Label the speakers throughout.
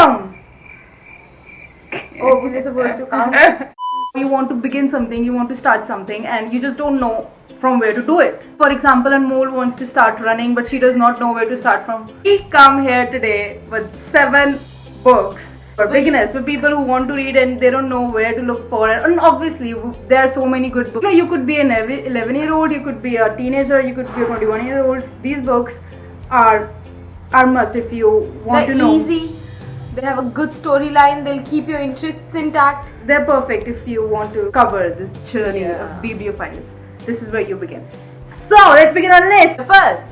Speaker 1: down.
Speaker 2: Oh, we're supposed to count.
Speaker 1: You want to begin something, you want to start something, and you just don't know from where to do it. For example, Anmol wants to start running, but she does not know where to start from. We come here today with 7 books for beginners, for people who want to read and they don't know where to look for it. And obviously, there are so many good books. You know, you could be an 11-year-old, you could be a teenager, you could be a 21-year-old. These books are must if you want to know.
Speaker 2: They're easy. They have a good storyline. They'll keep your interests intact.
Speaker 1: They're perfect if you want to cover this journey of bibliophiles. This is where you begin. So let's begin our list.
Speaker 2: First,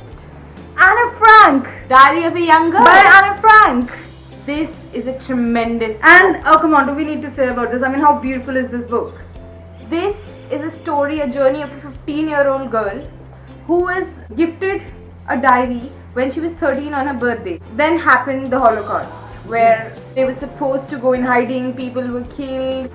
Speaker 1: Anne Frank,
Speaker 2: Diary of a Young Girl
Speaker 1: by Anne Frank.
Speaker 2: This is a tremendous
Speaker 1: And
Speaker 2: book.
Speaker 1: oh come on, do we need to say about this? I mean, how beautiful is this book?
Speaker 2: This is a story, a journey of a 15-year-old girl who was gifted a diary when she was 13 on her birthday. Then happened the Holocaust, where they were supposed to go in hiding, people were killed.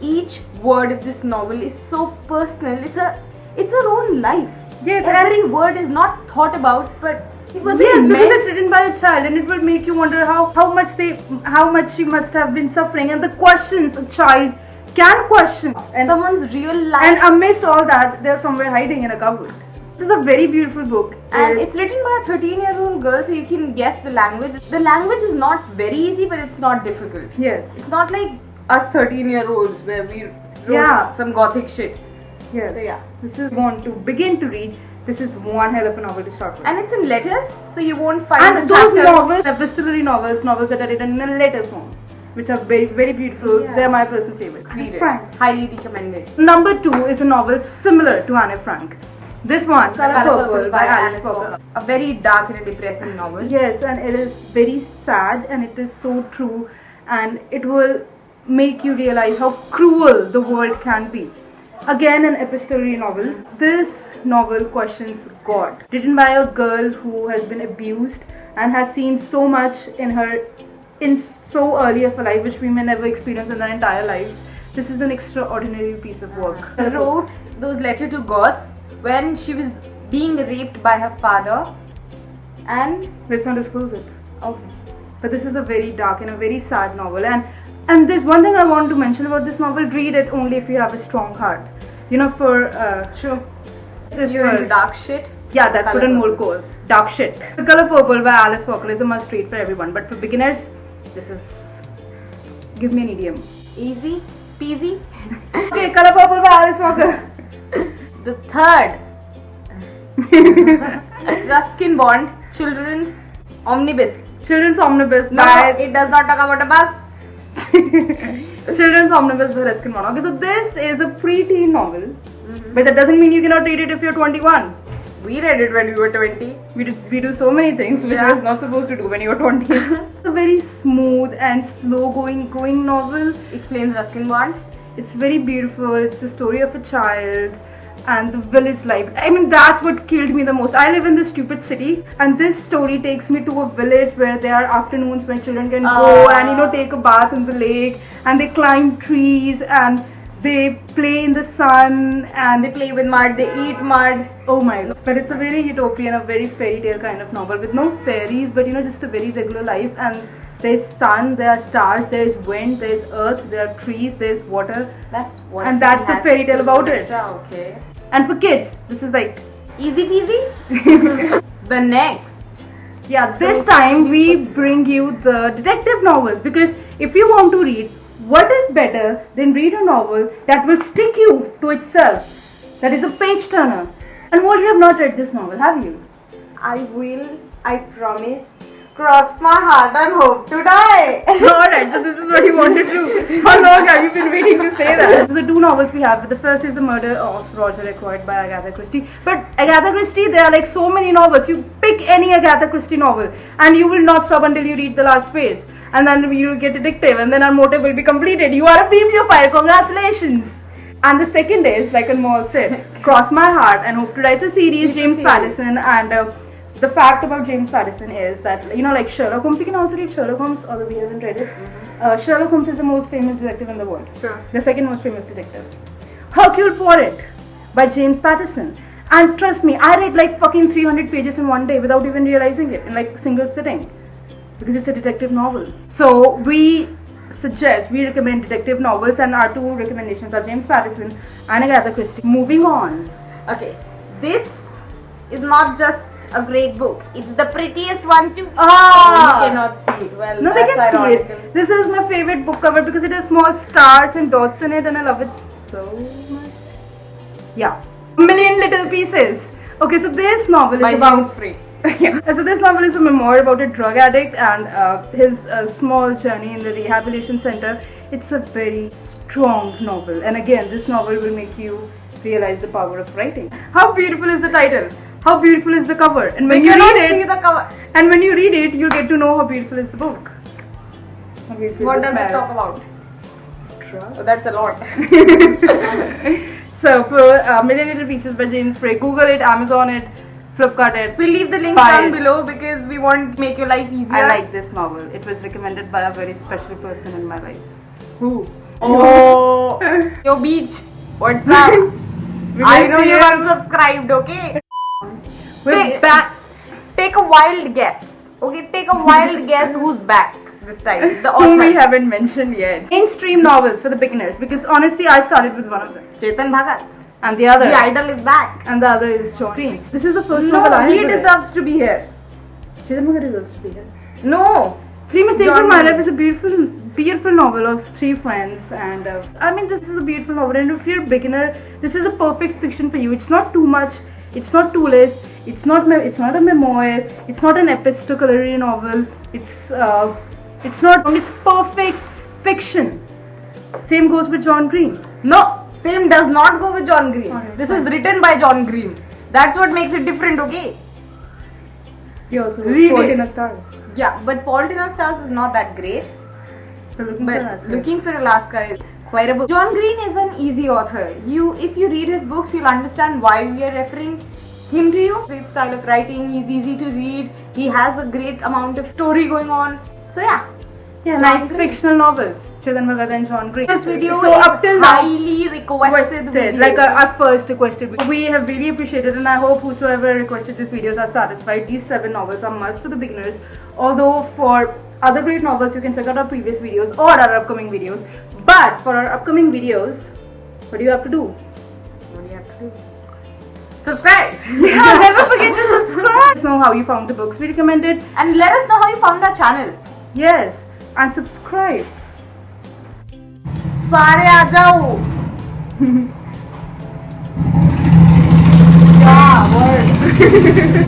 Speaker 2: Each word of this novel is so personal. It's her own life.
Speaker 1: Yes,
Speaker 2: Every word is not thought about, but it was
Speaker 1: because
Speaker 2: meant.
Speaker 1: it's written by a child, and it will make you wonder how much she must have been suffering, and the questions a child can question, and
Speaker 2: Someone's real life.
Speaker 1: and amidst all that, they're somewhere hiding in a cupboard. This is a very beautiful book,
Speaker 2: And it's written by a 13-year-old girl, so you can guess the language. The language is not very easy, but it's not difficult.
Speaker 1: yes,
Speaker 2: It's not like us 13-year-olds where we wrote some gothic shit.
Speaker 1: yes.
Speaker 2: So yeah.
Speaker 1: This is one to begin to read. This is one hell of a novel to start with.
Speaker 2: And it's in letters, so you won't find
Speaker 1: And
Speaker 2: the
Speaker 1: those
Speaker 2: chapter.
Speaker 1: novels, epistolary novels that are written in a letter form, which are very, very beautiful.
Speaker 2: Yeah.
Speaker 1: They're my personal favorite.
Speaker 2: Read it.
Speaker 1: Frank.
Speaker 2: Highly recommended.
Speaker 1: Number 2 is a novel similar to Anne Frank. This one, Color Purple by Alice Walker.
Speaker 2: A very dark and a depressing novel.
Speaker 1: Yes, and it is very sad, and it is so true, and it will make you realize how cruel the world can be. Again, an epistolary novel. This novel questions God. Written by a girl who has been abused and has seen so much in so early of a life, which we may never experience in our entire lives. This is an extraordinary piece of work.
Speaker 2: She wrote those letters to gods when she was being raped by her father. And
Speaker 1: Let's not disclose it.
Speaker 2: okay.
Speaker 1: But this is a very dark and a very sad novel, and there's one thing I want to mention about this novel: read it only if you have a strong heart. You know, for
Speaker 2: Sure.
Speaker 1: this is
Speaker 2: You're
Speaker 1: for,
Speaker 2: into dark shit.
Speaker 1: yeah, that's what
Speaker 2: Colour
Speaker 1: Anmol
Speaker 2: Purple.
Speaker 1: calls dark shit. The Color Purple by Alice Walker is a must read for everyone, but for beginners, this is, give me an idiom.
Speaker 2: Easy peasy.
Speaker 1: Okay, Color Purple by Alice Walker.
Speaker 2: The third, Ruskin Bond, Children's Omnibus.
Speaker 1: Children's Omnibus
Speaker 2: No,
Speaker 1: by
Speaker 2: it does not talk about a bus.
Speaker 1: Children's Omnibus by Ruskin. Okay, so this is a preteen novel, but that doesn't mean you cannot read it if you're 21.
Speaker 2: We read it when we were 20.
Speaker 1: We do so many things which
Speaker 2: Yeah.
Speaker 1: I was not supposed to do when you were 20. It's a very smooth and slow going novel.
Speaker 2: Explains Ruskin Bond.
Speaker 1: It's very beautiful. It's the story of a child and the village life. I mean, that's what killed me the most. I live in this stupid city, and this story takes me to a village where there are afternoons when children can go and take a bath in the lake, and they climb trees and they play in the sun and
Speaker 2: They play with mud, they eat mud.
Speaker 1: oh my god. But it's a very utopian, a very fairy tale kind of novel with no fairies, but just a very regular life. And there's sun, there are stars, there's wind, there's earth, there are trees, there's water.
Speaker 2: That's what.
Speaker 1: And that's the fairy tale about it.
Speaker 2: Okay.
Speaker 1: And for kids, this is like,
Speaker 2: Easy peasy. The next.
Speaker 1: yeah, this time we bring you the detective novels, because if you want to read, what is better than read a novel that will stick you to itself, that is a page turner. And what, you have not read this novel, have you?
Speaker 2: I will, I promise, cross my heart and hope to die.
Speaker 1: Alright, so this is what you wanted to do. How long have you been waiting to say that? So the 2 novels we have, the first is The Murder of Roger Ackroyd by Agatha Christie. But Agatha Christie, there are like so many novels. You pick any Agatha Christie novel and you will not stop until you read the last page. And then you will get addictive, and then our motive will be completed. You are a bibliophile, congratulations! And the second is, like Anmol said, Cross My Heart and Hope to Die. It's a series, James Patterson, and the fact about James Patterson is that, like Sherlock Holmes, you can also read Sherlock Holmes, although we haven't read it. Sherlock Holmes is the most famous detective in the world.
Speaker 2: Sure.
Speaker 1: The second most famous detective. Hercule Poirot by James Patterson. And trust me, I read like fucking 300 pages in one day without even realizing it, in like single sitting. Because it's a detective novel. So we recommend detective novels, and our two recommendations are James Patterson and Agatha Christie. Moving on.
Speaker 2: Okay, this is not just a great book. It's the prettiest one too.
Speaker 1: Ah!
Speaker 2: You cannot see it. Well,
Speaker 1: No, they
Speaker 2: that's
Speaker 1: can see
Speaker 2: ironical.
Speaker 1: it. This is my favorite book cover because it has small stars and dots in it, and I love it so much. Yeah. A Million Little Pieces. Okay, so this novel
Speaker 2: By
Speaker 1: is
Speaker 2: James
Speaker 1: about...
Speaker 2: Frey.
Speaker 1: Yeah. So this novel is a memoir about a drug addict and his small journey in the rehabilitation center. It's a very strong novel, and again, this novel will make you realize the power of writing. How beautiful is the title? How beautiful is the cover? And when you read
Speaker 2: See
Speaker 1: it,
Speaker 2: the cover.
Speaker 1: and when you read it, you'll get to know how beautiful is the book. How beautiful
Speaker 2: What
Speaker 1: is the
Speaker 2: does it
Speaker 1: smell.
Speaker 2: talk about?
Speaker 1: Drug.
Speaker 2: Oh, that's a lot.
Speaker 1: So for Million Little Pieces by James Frey, Google it, Amazon it, Flipkart it.
Speaker 2: We'll leave the links
Speaker 1: Buy
Speaker 2: down
Speaker 1: it.
Speaker 2: below because we want to make your life easier.
Speaker 1: I like this novel. It was recommended by a very special person in my life.
Speaker 2: Who? Oh, your beach. What's up? I know you're unsubscribed, okay?
Speaker 1: We're back.
Speaker 2: Take a wild guess. Okay, take a wild guess who's back this time. The
Speaker 1: Whom we
Speaker 2: author.
Speaker 1: haven't mentioned yet. Mainstream novels for the beginners, because honestly I started with one of them.
Speaker 2: Chetan Bhagat.
Speaker 1: And the other.
Speaker 2: The idol is back.
Speaker 1: And the other is John Green. This is the first
Speaker 2: No,
Speaker 1: novel I
Speaker 2: he
Speaker 1: ever read.
Speaker 2: deserves to be here.
Speaker 1: Chetan Bhagat deserves to be here.
Speaker 2: No.
Speaker 1: Three Mistakes
Speaker 2: John
Speaker 1: of My
Speaker 2: Green.
Speaker 1: Life is a beautiful novel of three friends, and I mean, this is a beautiful novel, and if you're a beginner, this is a perfect fiction for you. It's not too much, it's not too less, it's not a memoir, it's not an epistolary novel, it's perfect fiction. Same goes with John Green.
Speaker 2: No. Same does not go with John Green.
Speaker 1: Alright,
Speaker 2: This
Speaker 1: fine.
Speaker 2: is written by John Green. That's what makes it different, okay?
Speaker 1: He also
Speaker 2: Read
Speaker 1: wrote Fault
Speaker 2: it.
Speaker 1: in Our Stars.
Speaker 2: Yeah, but Fault in Our Stars is not that great.
Speaker 1: But
Speaker 2: But Looking for Alaska is quite a book. John Green is an easy author. If you read his books, you'll understand why we are referring him to you. Great style of writing. He's easy to read. He has a great amount of story going on. So yeah.
Speaker 1: yeah,
Speaker 2: John
Speaker 1: nice
Speaker 2: Green.
Speaker 1: fictional novels. Chetan Bhagat and John Green.
Speaker 2: This video
Speaker 1: so
Speaker 2: is
Speaker 1: up till now,
Speaker 2: highly requested video.
Speaker 1: like our first requested video. We have really appreciated, and I hope whosoever requested these videos are satisfied. These 7 novels are must for the beginners, although for other great novels you can check out our previous videos or our upcoming videos. But for our upcoming videos, what do you have to do? What do you have to do?
Speaker 2: Subscribe.
Speaker 1: Yeah, never forget to subscribe. Let us know how you found the books we recommended.
Speaker 2: And let us know how you found our channel.
Speaker 1: Yes, and subscribe.
Speaker 2: सारे आ जाओ.
Speaker 1: Yeah, word.